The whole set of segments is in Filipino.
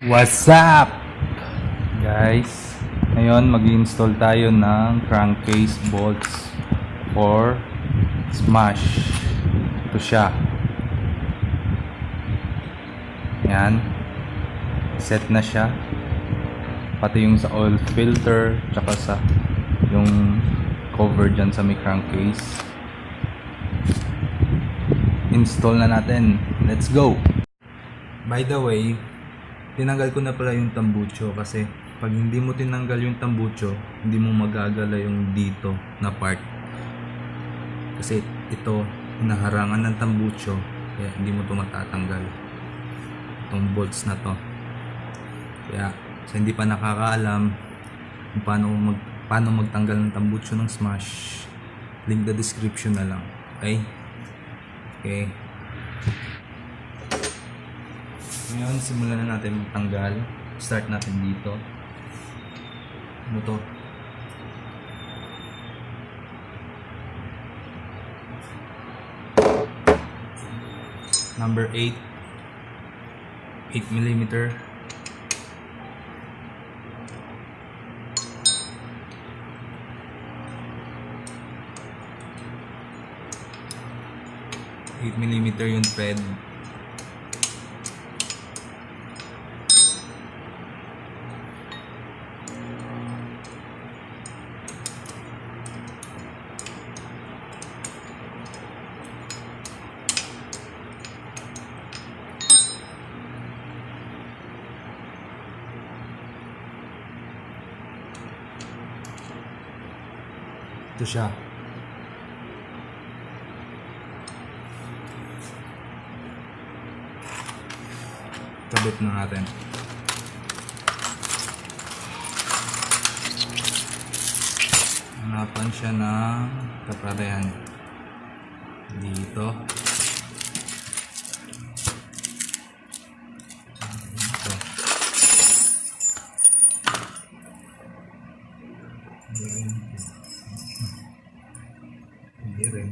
What's up, guys? Ngayon mag-install tayo ng crankcase bolts for smash. Ito siya. Yan. Set na siya. Pati yung sa oil filter, tsaka sa yung cover dyan sa may crankcase. Install na natin. Let's go! By the way, tinanggal ko na pala yung tambucho kasi pag hindi mo tinanggal yung tambucho, hindi mo magagala yung dito na part. Kasi ito, hinaharangan ng tambucho, kaya hindi mo ito matatanggal. Itong bolts na to. Kaya sa hindi pa nakakaalam kung paano magtanggal ng tambucho ng smash, link the description na lang. Okay? Okay. Ngayon, simulan na natin magtanggal. Start natin dito. Ano to? Number 8. 8mm. Yung thread. Ito siya. Kabit na natin. Hanapan siya ng kaparehan. Dito. Hindi rin.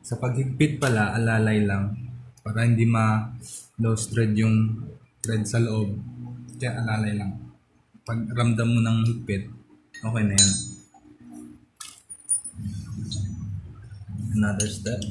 Sa paghigpit pala, alalay lang para hindi ma-loose thread yung thread sa loob. Kaya alalay lang. Pag ramdam mo ng higpit, okay na yan. Another step.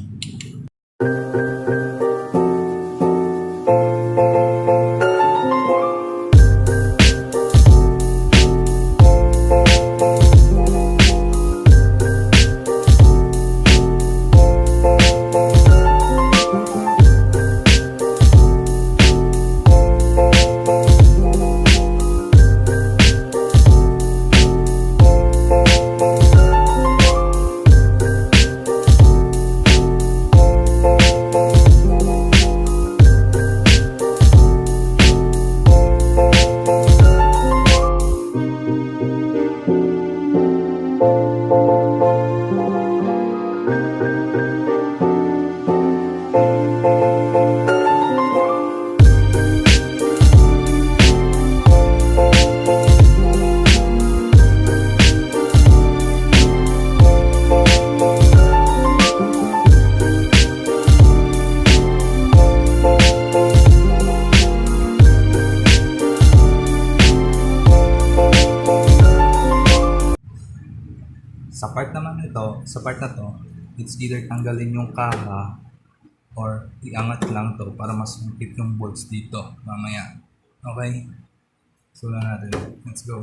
Sa part na to, it's either tanggalin yung kaha or iangat lang to para mas makit yung bolts dito mamaya. Okay? So lang natin. Let's go.